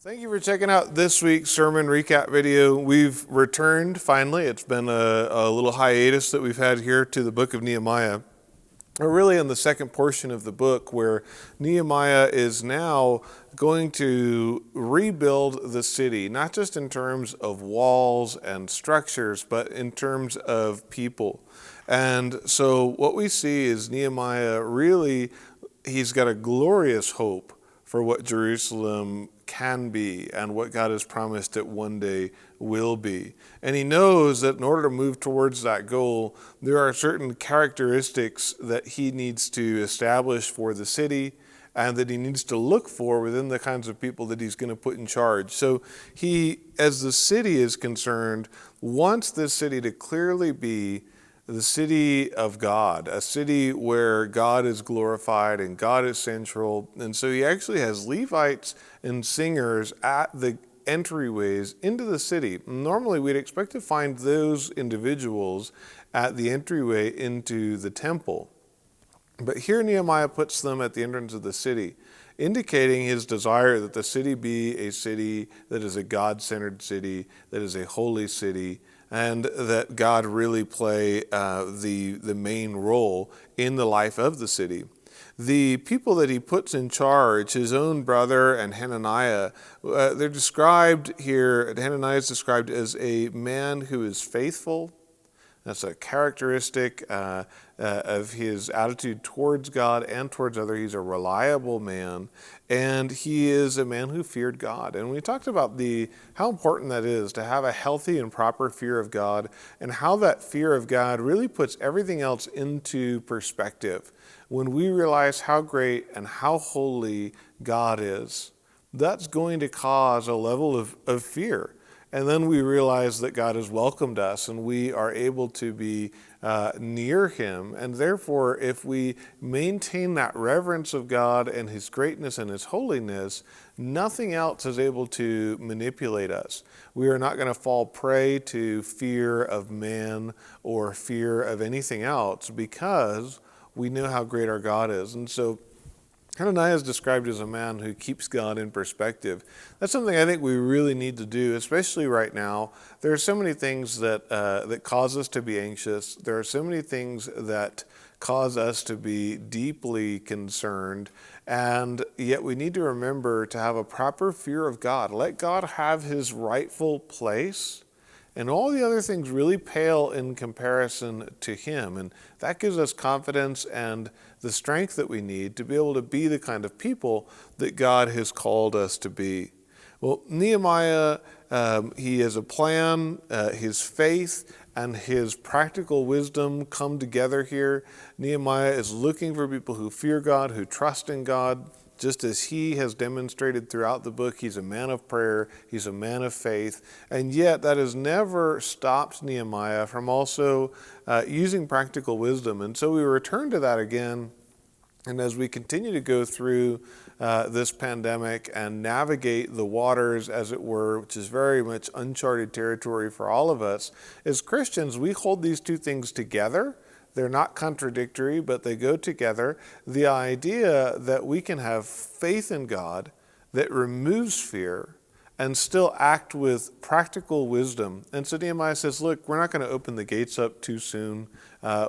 Thank you for checking out this week's sermon recap video. We've returned finally. It's been a little hiatus that we've had here to the book of Nehemiah. We're really in the second portion of the book where Nehemiah is now going to rebuild the city, not just in terms of walls and structures, but in terms of people. And so what we see is Nehemiah really, he's got a glorious hope for what Jerusalem can be and what God has promised it one day will be. And he knows that in order to move towards that goal, there are certain characteristics that he needs to establish for the city and that he needs to look for within the kinds of people that he's going to put in charge. So he, as the city is concerned, wants this city to clearly be the city of God, a city where God is glorified and God is central. And so he actually has Levites and singers at the entryways into the city. Normally we'd expect to find those individuals at the entryway into the temple. But here Nehemiah puts them at the entrance of the city, indicating his desire that the city be a city that is a God-centered city, that is a holy city, and that God really play the main role in the life of the city. The people that he puts in charge, his own brother and Hananiah, they're described here, Hananiah is described as a man who is faithful. That's a characteristic of his attitude towards God and towards others. He's a reliable man, and he is a man who feared God. And we talked about how important that is to have a healthy and proper fear of God, and how that fear of God really puts everything else into perspective. When we realize how great and how holy God is, that's going to cause a level of fear. And then we realize that God has welcomed us and we are able to be near him. And therefore, if we maintain that reverence of God and his greatness and his holiness, nothing else is able to manipulate us. We are not going to fall prey to fear of man or fear of anything else because we know how great our God is. And so Hananiah is described as a man who keeps God in perspective. That's something I think we really need to do, especially right now. There are so many things that cause us to be anxious. There are so many things that cause us to be deeply concerned, and yet we need to remember to have a proper fear of God. Let God have his rightful place, and all the other things really pale in comparison to him. And that gives us confidence and the strength that we need to be able to be the kind of people that God has called us to be. Well, Nehemiah, he has a plan, his faith and his practical wisdom come together here. Nehemiah is looking for people who fear God, who trust in God. Just as he has demonstrated throughout the book, he's a man of prayer, he's a man of faith, and yet that has never stopped Nehemiah from also using practical wisdom. And so we return to that again, and as we continue to go through this pandemic and navigate the waters, as it were, which is very much uncharted territory for all of us, as Christians, we hold these two things together. They're not contradictory, but they go together. The idea that we can have faith in God that removes fear and still act with practical wisdom. And so Nehemiah says, look, we're not going to open the gates up too soon.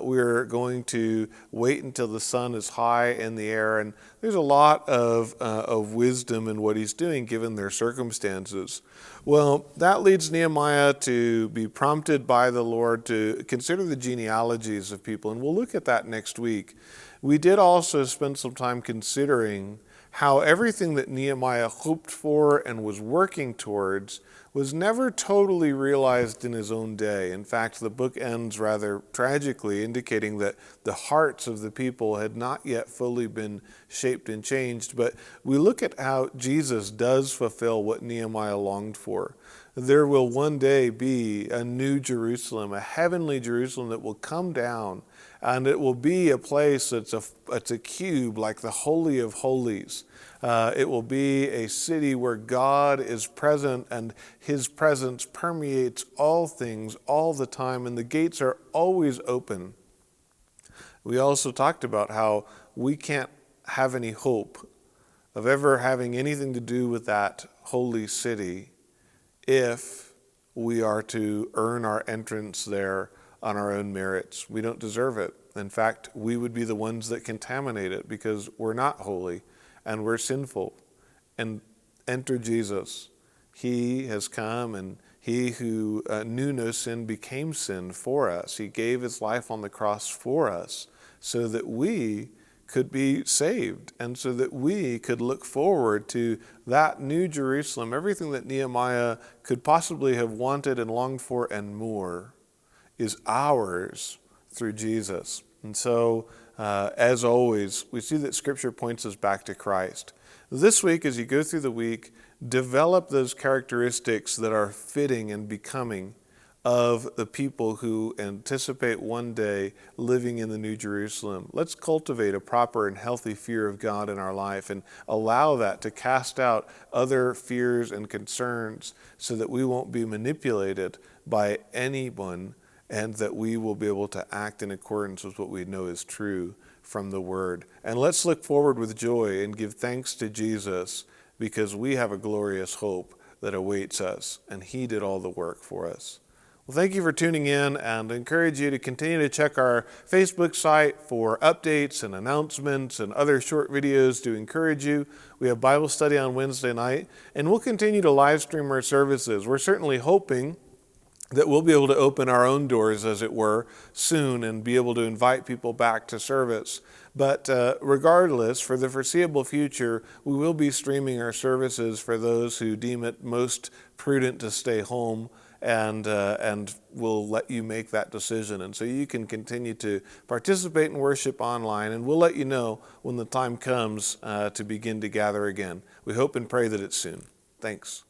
We're going to wait until the sun is high in the air. And there's a lot of wisdom in what he's doing given their circumstances. Well, that leads Nehemiah to be prompted by the Lord to consider the genealogies of people. And we'll look at that next week. We did also spend some time considering how everything that Nehemiah hoped for and was working towards was never totally realized in his own day. In fact, the book ends rather tragically, indicating that the hearts of the people had not yet fully been shaped and changed. But we look at how Jesus does fulfill what Nehemiah longed for. There will one day be a new Jerusalem, a heavenly Jerusalem that will come down, and it will be a place that's a cube like the Holy of Holies. It will be a city where God is present and his presence permeates all things all the time, and the gates are always open. We also talked about how we can't have any hope of ever having anything to do with that holy city if we are to earn our entrance there on our own merits. We don't deserve it. In fact, we would be the ones that contaminate it because we're not holy and we're sinful. And enter Jesus. He has come, and he who knew no sin became sin for us. He gave his life on the cross for us so that we could be saved and so that we could look forward to that new Jerusalem, everything that Nehemiah could possibly have wanted and longed for and more is ours through Jesus. And so, as always, we see that Scripture points us back to Christ. This week, as you go through the week, develop those characteristics that are fitting and becoming of the people who anticipate one day living in the New Jerusalem. Let's cultivate a proper and healthy fear of God in our life and allow that to cast out other fears and concerns so that we won't be manipulated by anyone and that we will be able to act in accordance with what we know is true from the Word. And let's look forward with joy and give thanks to Jesus because we have a glorious hope that awaits us, and He did all the work for us. Well, thank you for tuning in, and I encourage you to continue to check our Facebook site for updates and announcements and other short videos to encourage you. We have Bible study on Wednesday night, and we'll continue to live stream our services. We're certainly hoping that we'll be able to open our own doors, as it were, soon and be able to invite people back to service. But regardless, for the foreseeable future, we will be streaming our services for those who deem it most prudent to stay home, and we'll let you make that decision. And so you can continue to participate in worship online, and we'll let you know when the time comes to begin to gather again. We hope and pray that it's soon. Thanks.